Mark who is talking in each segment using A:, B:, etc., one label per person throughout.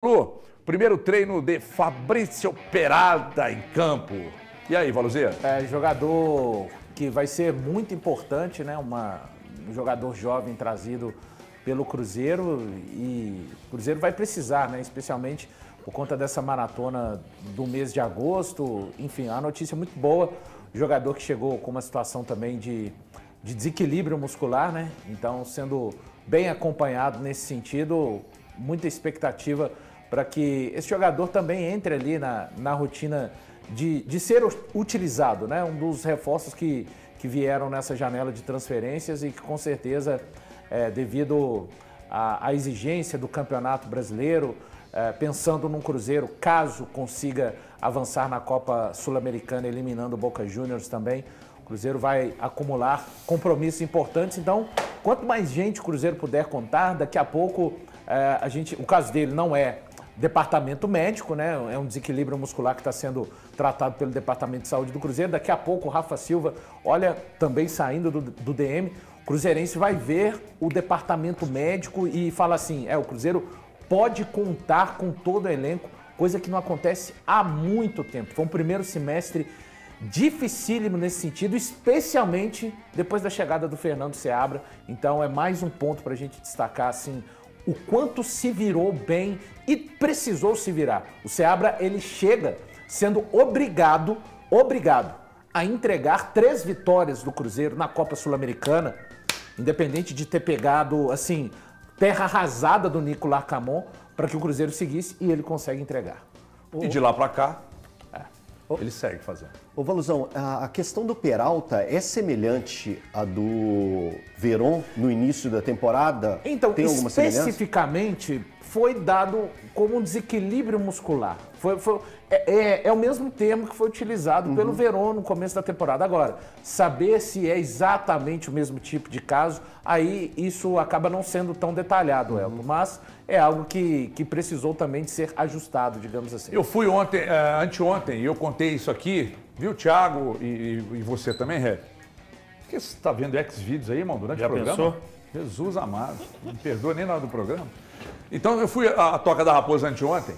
A: Lu, primeiro treino de Fabrício Peralta em campo. E aí, Valuzeiro?
B: Jogador que vai ser muito importante, né? Um jogador jovem trazido pelo Cruzeiro, e o Cruzeiro vai precisar, né? Especialmente por conta dessa maratona do mês de agosto. Enfim, a notícia muito boa. Jogador que chegou com uma situação também de desequilíbrio muscular, né? Então, sendo bem acompanhado nesse sentido, muita expectativa para que esse jogador também entre ali na rotina de ser utilizado, né? Um dos reforços que vieram nessa janela de transferências e que com certeza, devido à exigência do Campeonato Brasileiro, pensando num Cruzeiro, caso consiga avançar na Copa Sul-Americana, eliminando o Boca Juniors também, o Cruzeiro vai acumular compromissos importantes. Então, quanto mais gente o Cruzeiro puder contar, daqui a pouco o caso dele não é departamento médico, né? É um desequilíbrio muscular que está sendo tratado pelo Departamento de Saúde do Cruzeiro. Daqui a pouco o Rafa Silva, olha, também saindo do DM, o cruzeirense vai ver o departamento médico e fala assim, o Cruzeiro pode contar com todo o elenco, coisa que não acontece há muito tempo. Foi um primeiro semestre dificílimo nesse sentido, especialmente depois da chegada do Fernando Seabra. Então é mais um ponto para a gente destacar, assim, o quanto se virou bem e precisou se virar. O Seabra, ele chega sendo obrigado a entregar 3 vitórias do Cruzeiro na Copa Sul-Americana, independente de ter pegado, assim, terra arrasada do Nicolas Camon, para que o Cruzeiro seguisse, e ele consegue entregar.
A: E de lá para cá, ele segue fazendo.
C: Ô Valuzão, a questão do Peralta é semelhante à do Veron no início da temporada?
B: Então,
C: tem alguma semelhança?
B: Especificamente, foi dado como um desequilíbrio muscular. É o mesmo termo que foi utilizado pelo Veron no começo da temporada. Agora, saber se é exatamente o mesmo tipo de caso, aí isso acaba não sendo tão detalhado, Elton, mas é algo que precisou também de ser ajustado, digamos assim.
A: Eu fui anteontem, e eu contei isso aqui, viu, Thiago, e você também, Ré? Por que você está vendo Xvideos aí, irmão, durante o programa?
D: Pensou?
A: Jesus amado, não me perdoa nem na hora do programa. Então, eu fui à Toca da Raposa anteontem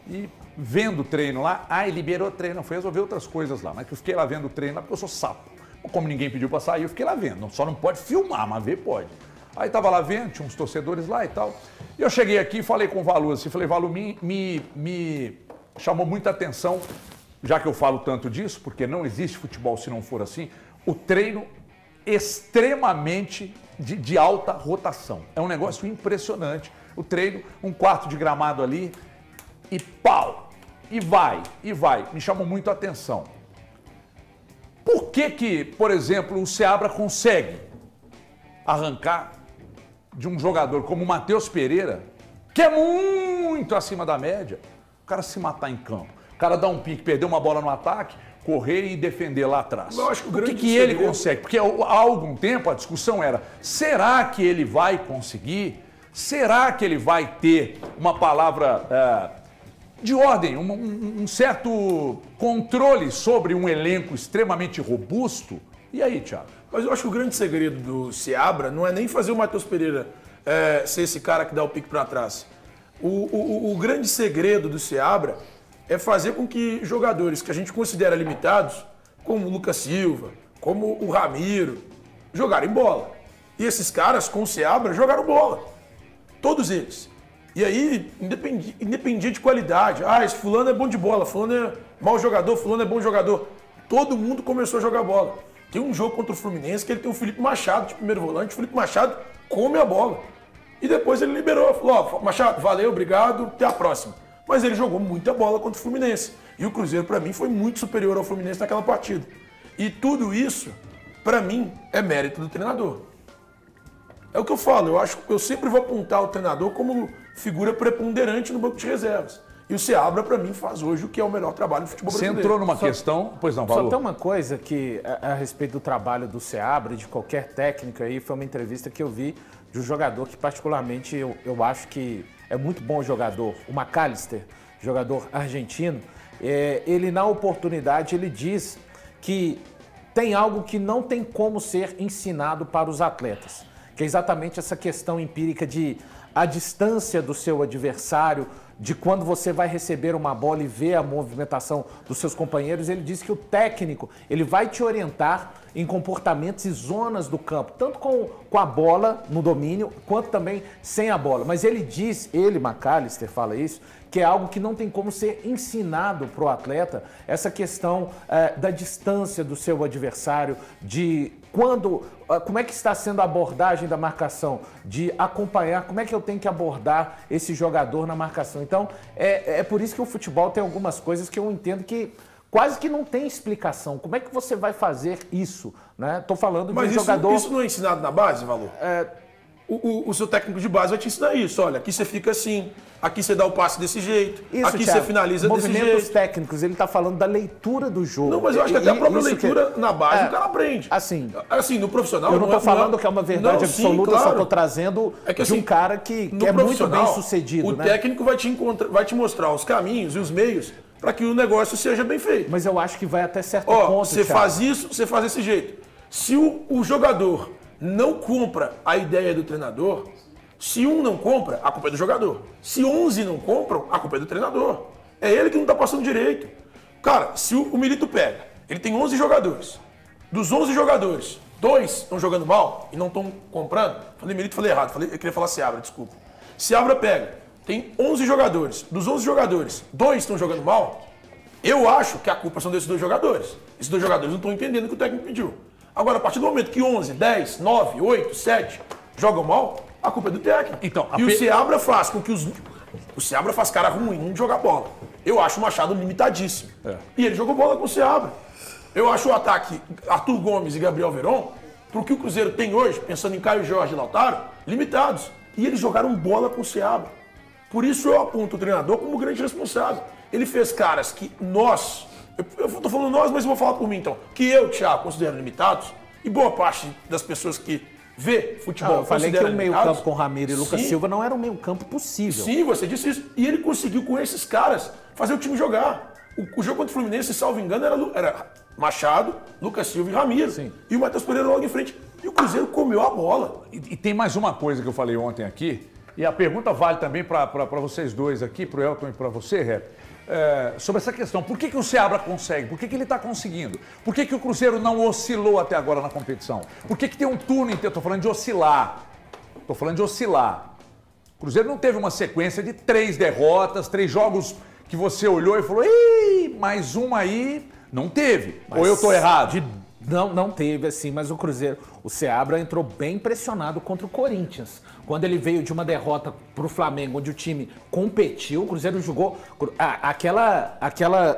A: e vendo o treino lá, liberou o treino, foi resolver outras coisas lá, mas que eu fiquei lá vendo o treino lá porque eu sou sapo. Como ninguém pediu para sair, eu fiquei lá vendo. Só não pode filmar, mas ver pode. Aí tava lá vendo, tinha uns torcedores lá e tal. E eu cheguei aqui e falei com o Valu assim, falei, Valu, me chamou muita atenção, já que eu falo tanto disso, porque não existe futebol se não for assim, o treino extremamente de alta rotação. É um negócio impressionante. O treino, um quarto de gramado ali e pau! E vai. Me chamou muito a atenção. Por que, por exemplo, o Seabra consegue arrancar de um jogador como o Matheus Pereira, que é muito acima da média, o cara se matar em campo, o cara dar um pique, perder uma bola no ataque, correr e defender lá atrás?
D: Eu acho que
A: o que ele consegue? Porque há algum tempo a discussão era, será que ele vai conseguir? Será que ele vai ter uma palavra de ordem, um certo controle sobre um elenco extremamente robusto? E aí, Thiago?
D: Mas eu acho que o grande segredo do Seabra não é nem fazer o Matheus Pereira ser esse cara que dá o pique para trás. O grande segredo do Seabra é fazer com que jogadores que a gente considera limitados, como o Lucas Silva, como o Ramiro, jogarem bola. E esses caras, com o Seabra, jogaram bola. Todos eles. E aí, independia de qualidade. Esse fulano é bom de bola, fulano é mau jogador, fulano é bom jogador. Todo mundo começou a jogar bola. Tem um jogo contra o Fluminense que ele tem o Felipe Machado de primeiro volante. O Felipe Machado come a bola. E depois ele liberou, falou, Machado, valeu, obrigado, até a próxima. Mas ele jogou muita bola contra o Fluminense. E o Cruzeiro, para mim, foi muito superior ao Fluminense naquela partida. E tudo isso, para mim, é mérito do treinador. É o que eu falo, eu sempre vou apontar o treinador como figura preponderante no banco de reservas. E o Seabra, para mim, faz hoje o que é o melhor trabalho do futebol brasileiro.
A: Você entrou numa questão... Pois não, Valor.
B: Só tem uma coisa que, a respeito do trabalho do Seabra e de qualquer técnico aí, foi uma entrevista que eu vi de um jogador que, particularmente, eu acho que é muito bom jogador, o McAllister, jogador argentino. Ele, na oportunidade, ele diz que tem algo que não tem como ser ensinado para os atletas, que é exatamente essa questão empírica de a distância do seu adversário, de quando você vai receber uma bola e ver a movimentação dos seus companheiros. Ele diz que o técnico ele vai te orientar em comportamentos e zonas do campo, tanto com a bola no domínio, quanto também sem a bola. Mas ele diz, McAllister, fala isso, que é algo que não tem como ser ensinado para o atleta, essa questão da distância do seu adversário, de como é que está sendo a abordagem da marcação, de acompanhar, como é que eu tenho que abordar esse jogador na marcação. Então, é por isso que o futebol tem algumas coisas que eu entendo que quase que não tem explicação. Como é que você vai fazer isso? Estou falando de um jogador...
D: Mas isso não é ensinado na base, Valor? O seu técnico de base vai te ensinar isso. Olha, aqui você fica assim, aqui você dá o passe desse jeito,
B: isso,
D: aqui
B: Thiago,
D: você finaliza desse jeito.
B: Movimentos técnicos, ele está falando da leitura do jogo.
D: Não, mas eu acho que até a própria leitura na base o cara aprende.
B: Assim,
D: no profissional...
B: Eu não estou falando que é uma verdade absoluta,
D: sim, claro.
B: Só estou trazendo de um cara que é muito bem sucedido.
D: O técnico vai te mostrar os caminhos e os meios para que o negócio seja bem feito.
B: Mas eu acho que vai até certo ponto,
D: você faz isso, você faz desse jeito. Se o jogador não compra a ideia do treinador, se um não compra, a culpa é do jogador. Se 11 não compram, a culpa é do treinador. É ele que não está passando direito. Cara, se o Milito pega, ele tem 11 jogadores. Dos 11 jogadores, 2 estão jogando mal e não estão comprando. Falei Milito, falei errado. Eu queria falar Seabra, desculpa. Seabra pega, tem 11 jogadores. Dos 11 jogadores, 2 estão jogando mal. Eu acho que a culpa são desses 2 jogadores. Esses 2 jogadores não estão entendendo o que o técnico pediu. Agora, a partir do momento que 11, 10, 9, 8, 7 jogam mal, a culpa é do técnico.
A: Então,
D: e o Seabra faz com que o Seabra faz cara ruim de jogar bola. Eu acho o Machado limitadíssimo. E ele jogou bola com o Seabra. Eu acho o ataque Arthur Gomes e Gabriel Veron, pro que o Cruzeiro tem hoje, pensando em Caio Jorge e Lautaro, limitados. E eles jogaram bola com o Seabra. Por isso eu aponto o treinador como grande responsável. Ele fez caras que eu tô falando nós, mas eu vou falar por mim então, que eu, Thiago, considero limitados, e boa parte das pessoas que vê futebol.
B: Eu falei que o meio-campo com Ramiro e Lucas Silva não era um meio-campo possível.
D: Sim, você disse isso. E ele conseguiu com esses caras fazer o time jogar. O jogo contra o Fluminense, salvo engano, era Machado, Lucas Silva e Ramiro.
B: Sim.
D: E o Matheus Pereira logo em frente. E o Cruzeiro comeu a bola.
A: E tem mais uma coisa que eu falei ontem aqui, e a pergunta vale também para vocês dois aqui, para o Elton e para você, Rep. Sobre essa questão, por que o Seabra consegue? Por que ele está conseguindo? Por que o Cruzeiro não oscilou até agora na competição? Por que tem um turno inteiro? Estou falando de oscilar. Estou falando de oscilar. O Cruzeiro não teve uma sequência de 3 derrotas, 3 jogos que você olhou e falou, ih, mais uma aí. Não teve. Mas ou eu estou errado?
B: Não teve, assim, mas o Cruzeiro, o Seabra entrou bem pressionado contra o Corinthians. Quando ele veio de uma derrota para o Flamengo, onde o time competiu, o Cruzeiro jogou...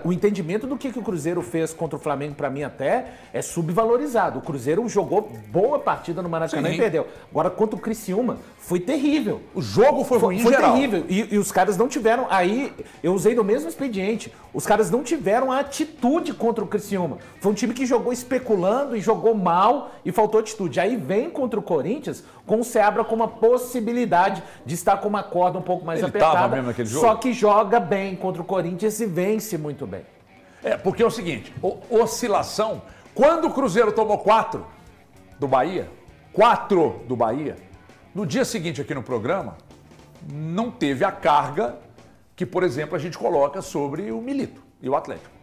B: O entendimento do que o Cruzeiro fez contra o Flamengo, para mim, até é subvalorizado. O Cruzeiro jogou boa partida no Maracanã e perdeu. Agora, contra o Criciúma, foi terrível.
A: O jogo foi ruim em geral.
B: Foi terrível. E os caras não tiveram... Aí, eu usei do mesmo expediente. Os caras não tiveram a atitude contra o Criciúma. Foi um time que jogou especulando e jogou mal e faltou atitude. Aí vem contra o Corinthians com o Seabra com uma possibilidade de estar com uma corda um pouco mais apertada.
A: Tava mesmo naquele jogo.
B: Só que joga bem contra o Corinthians e vence muito bem.
A: Porque é o seguinte, oscilação, quando o Cruzeiro tomou 4 do Bahia, no dia seguinte aqui no programa, não teve a carga que, por exemplo, a gente coloca sobre o Milito e o Atlético.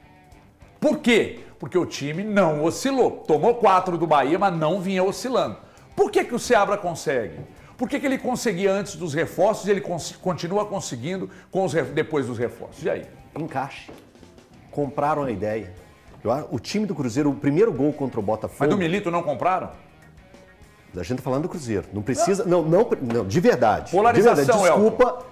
A: Por quê? Porque o time não oscilou. Tomou 4 do Bahia, mas não vinha oscilando. Por que o Seabra consegue? Por que ele conseguia antes dos reforços e ele continua conseguindo depois dos reforços? E aí?
C: Encaixe. Compraram a ideia. O time do Cruzeiro, o primeiro gol contra o Botafogo...
A: Mas do Milito não compraram?
C: A gente tá falando do Cruzeiro. Não precisa... Não, de verdade.
A: Polarização,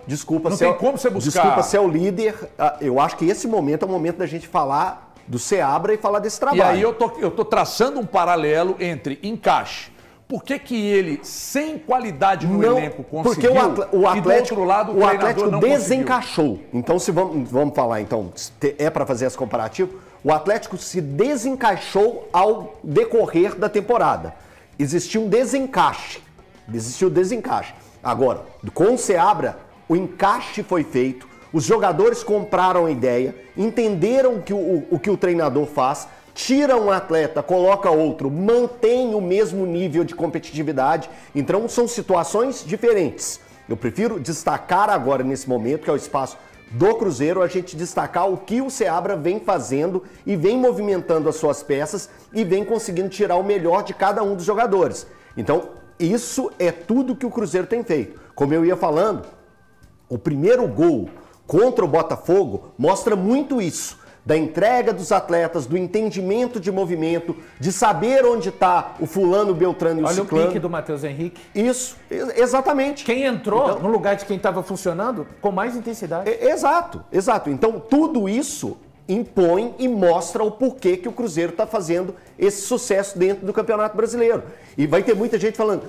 C: Desculpa.
A: Não tem como você buscar...
C: Desculpa ser o líder. Eu acho que esse momento é o momento da gente falar do Seabra e falar desse trabalho.
A: E aí eu tô traçando um paralelo entre encaixe. Por que ele, sem qualidade no elenco, conseguiu?
C: Porque o Atlético,
A: e do outro lado,
C: o Atlético
A: não
C: desencaixou. Conseguiu. Então, se vamos falar, então, para fazer esse comparativo, o Atlético se desencaixou ao decorrer da temporada. Existiu um desencaixe. Agora, com o Seabra, o encaixe foi feito, os jogadores compraram a ideia, entenderam o que o treinador faz, tira um atleta, coloca outro, mantém o mesmo nível de competitividade. Então são situações diferentes. Eu prefiro destacar agora nesse momento, que é o espaço do Cruzeiro a gente destacar o que o Seabra vem fazendo e vem movimentando as suas peças e vem conseguindo tirar o melhor de cada um dos jogadores. Então, isso é tudo que o Cruzeiro tem feito. Como eu ia falando, o primeiro gol contra o Botafogo mostra muito isso. Da entrega dos atletas, do entendimento de movimento, de saber onde está o fulano, o beltrano e o ciclano.
B: Olha o pique do Matheus Henrique.
C: Isso, exatamente.
B: Quem entrou no lugar de quem estava funcionando com mais intensidade.
C: Exato, exato. Então, tudo isso impõe e mostra o porquê que o Cruzeiro está fazendo esse sucesso dentro do Campeonato Brasileiro. E vai ter muita gente falando,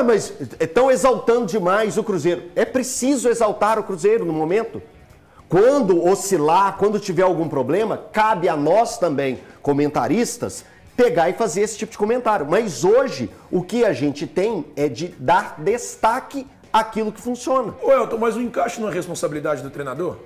C: mas estão exaltando demais o Cruzeiro. É preciso exaltar o Cruzeiro no momento. Quando oscilar, quando tiver algum problema, cabe a nós também, comentaristas, pegar e fazer esse tipo de comentário. Mas hoje, o que a gente tem é de dar destaque àquilo que funciona.
D: Ô Elton, mas o encaixe não é responsabilidade do treinador?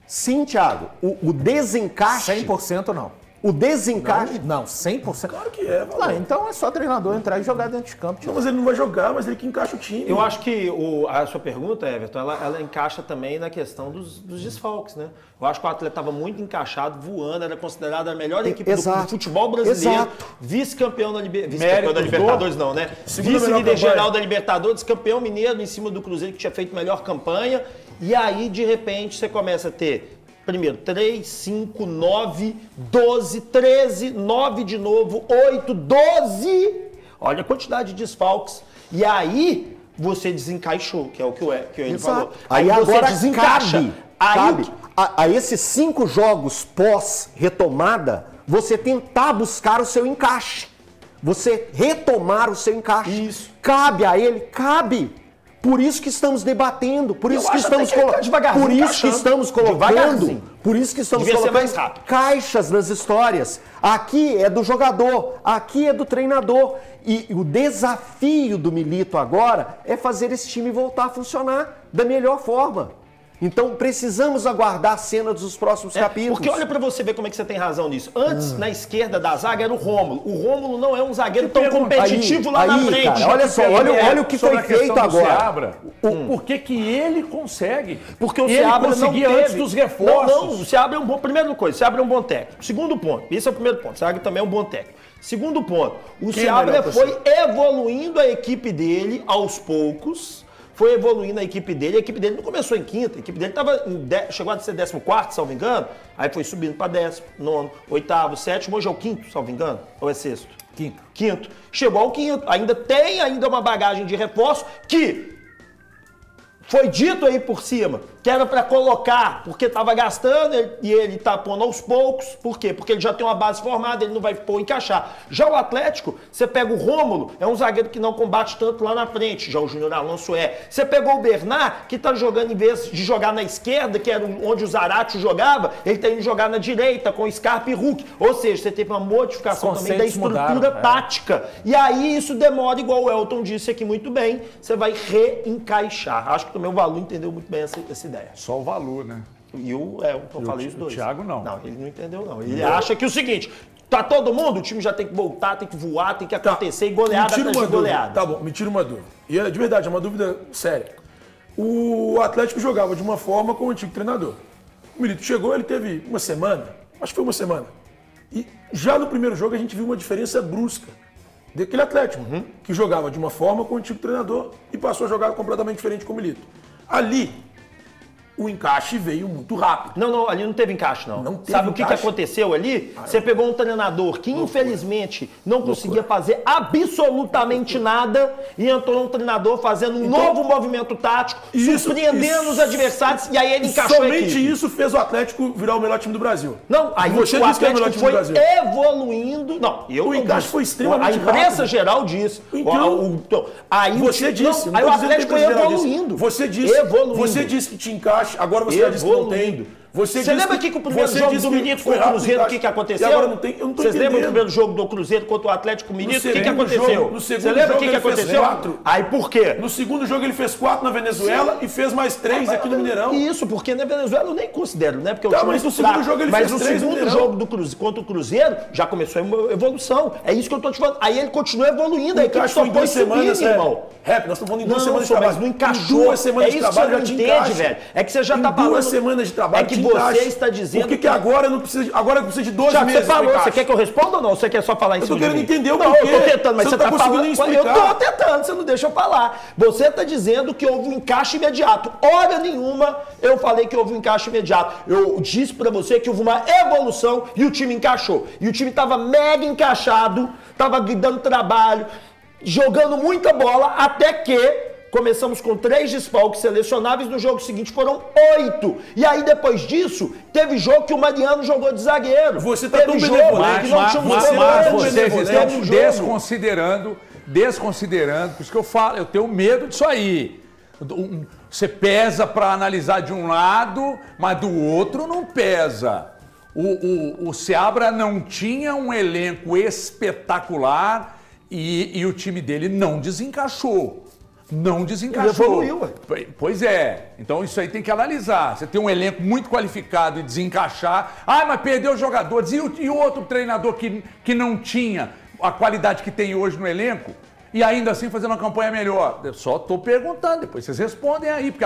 C: Sim, Thiago. O desencaixe...
B: 100% não.
C: O desencaixe...
B: Não, 100%.
D: Claro que é, Valor.
B: Então é só treinador entrar e jogar dentro de campo.
D: Não, mas ele não vai jogar, mas ele que encaixa o time.
E: Eu acho que a sua pergunta, Everton, ela encaixa também na questão dos desfalques, né? Eu acho que o atleta estava muito encaixado, voando, era considerada a melhor equipe do futebol brasileiro, vice-campeão da Libertadores, não, né? Vice-líder geral da Libertadores, campeão mineiro em cima do Cruzeiro, que tinha feito melhor campanha. E aí, de repente, você começa a ter... Primeiro, 3, 5, 9, 12, 13, 9 de novo, 8, 12. Olha a quantidade de desfalques. E aí, você desencaixou, que é o que ele falou.
C: Aí agora desencaixa. Cabe a esses 5 jogos pós-retomada, você tentar buscar o seu encaixe. Você retomar o seu encaixe.
E: Isso.
C: Cabe a ele? Cabe. Por isso que estamos debatendo, por isso que estamos colocando, caixas nas histórias. Aqui é do jogador, aqui é do treinador. E o desafio do Milito agora é fazer esse time voltar a funcionar da melhor forma. Então precisamos aguardar a cena dos próximos capítulos.
E: Porque olha pra você ver como é que você tem razão nisso. Antes, na esquerda da zaga era o Rômulo. O Rômulo não é um zagueiro tão competitivo lá na frente.
C: Cara, olha só, olha o que foi feito agora.
A: Seabra, por que ele consegue?
E: Porque o
A: ele
E: Seabra
A: conseguia
E: não teve.
A: antes dos reforços.
E: Não, o Seabra é um bom... Primeira coisa, o Seabra é um bom técnico. Segundo ponto, esse é o primeiro ponto. O Seabra também é um bom técnico. Segundo ponto, o Seabra foi evoluindo a equipe dele aos poucos. Foi evoluindo a equipe dele não começou em quinta, a equipe dele chegou a ser 14º, salvo engano, aí foi subindo para 10º, 9º, 8º, 7º, hoje é o 5º, salvo engano, ou é 6º? Quinto. Chegou ao 5º, ainda tem uma bagagem de reforço que foi dito aí por cima, que era para colocar, porque estava gastando e ele está pondo aos poucos. Por quê? Porque ele já tem uma base formada, ele não vai pôr encaixar. Já o Atlético, você pega o Rômulo, é um zagueiro que não combate tanto lá na frente. Já o Júnior Alonso é. Você pegou o Bernard, que está jogando, em vez de jogar na esquerda, que era onde o Zaratio jogava, ele está indo jogar na direita, com Scarpa e Hulk. Ou seja, você teve uma modificação também da estrutura tática. E aí isso demora, igual o Elton disse aqui muito bem, você vai reencaixar. Acho que também o Valu entendeu muito bem essa ideia.
A: Só o valor, né?
E: E eu falei os dois.
A: O Thiago não.
E: Não, ele não entendeu, não. Ele acha que é o seguinte, tá todo mundo, o time já tem que voltar, tem que voar, tem que acontecer, e goleada atrás de goleada.
D: Tá bom, me tira uma dúvida. E de verdade, é uma dúvida séria. O Atlético jogava de uma forma com o antigo treinador. O Milito chegou, ele teve uma semana, acho que foi uma semana. E já no primeiro jogo a gente viu uma diferença brusca daquele Atlético, que jogava de uma forma com o antigo treinador e passou a jogar completamente diferente com o Milito. Ali, o encaixe veio muito rápido.
E: Não, ali não teve encaixe, não. Sabe o que aconteceu ali? Você pegou um treinador que, infelizmente, não conseguia fazer absolutamente nada e entrou um treinador fazendo um novo movimento tático, surpreendendo os adversários, e aí ele encaixou a equipe.
D: Somente isso fez o Atlético virar o melhor time do Brasil.
E: Não, aí
D: você
E: o
D: disse que é o melhor
E: Atlético
D: time do
E: foi
D: Brasil.
E: evoluindo. Não,
D: o encaixe foi extremamente
E: rápido. A imprensa
D: rápido.
E: geral disse.
D: Aí
E: você disse. Aí o Atlético foi evoluindo.
D: Você disse que tinha encaixe, agora você já disse que não tem. Você
E: lembra que o primeiro jogo do Milito com o Cruzeiro, o que aconteceu?
D: E agora não tem, eu não tô
E: Vocês
D: entendendo.
E: lembram do primeiro jogo do Cruzeiro contra o Atlético Mineiro? O que aconteceu?
D: No segundo
E: Você lembra
D: jogo
E: o que
D: ele
E: aconteceu?
D: fez 4.
E: Aí por quê?
D: No segundo jogo ele fez 4 na Venezuela e fez mais 3 aqui no Mineirão.
E: Isso, porque na Venezuela eu nem considero, né? Porque
D: Tá, mas no segundo jogo ele fez 3 no
E: Mas no segundo
D: Mineirão.
E: jogo do Cruzeiro, contra o Cruzeiro já começou a evolução. É isso que eu tô te falando. Aí ele continua evoluindo. A equipe só
D: em
E: foi
D: 2 semanas,
E: subindo, irmão.
D: Rap, nós estamos falando em 2 semanas de
E: Não,
D: trabalho.
E: mas não encaixou.
D: Em 2 semanas de
E: isso que
D: trabalho
E: você
D: já te
E: não entende,
D: encaixa.
E: velho. É que você já
D: Em
E: tá falando...
D: 2 semanas de trabalho
E: É que
D: te
E: você
D: encaixa.
E: está dizendo...
D: Por que agora não precisa... Agora precisa de 12
E: Já
D: meses
E: você falou,
D: pra
E: você
D: encaixe?
E: quer que eu responda ou não? Você quer só falar em
D: Eu tô
E: cima de
D: querendo
E: mim?
D: entender o
E: Não,
D: porquê.
E: eu tô tentando, mas
D: Você
E: você
D: não tá
E: tá
D: conseguindo
E: falando... Eu
D: explicar.
E: tô tentando, você não deixa eu falar. Você tá dizendo que houve um encaixe imediato. Hora nenhuma eu falei que houve um encaixe imediato. Eu disse pra você que houve uma evolução e o time encaixou. E o time tava mega encaixado, tava dando trabalho, jogando muita bola, até que... Começamos com 3 desfalques selecionáveis, no jogo seguinte foram 8. E aí, depois disso, teve jogo que o Mariano jogou de zagueiro.
D: Você tá
E: teve
D: tão
E: jogo
D: benevolente,
E: que não tinha um
A: Mas
E: goleiro,
A: vocês
E: teve
A: estão
E: jogo.
A: desconsiderando, por isso que eu falo, eu tenho medo disso aí. Você pesa para analisar de um lado, mas do outro não pesa. O Seabra não tinha um elenco espetacular e o time dele não desencaixou. Não desencaixou.
E: Ele evoluiu, ué.
A: Pois é. Então isso aí tem que analisar. Você tem um elenco muito qualificado e desencaixar. Ah, mas perdeu jogadores. E o outro treinador que não tinha a qualidade que tem hoje no elenco e ainda assim fazendo uma campanha melhor? Eu só estou perguntando. Depois vocês respondem aí. Porque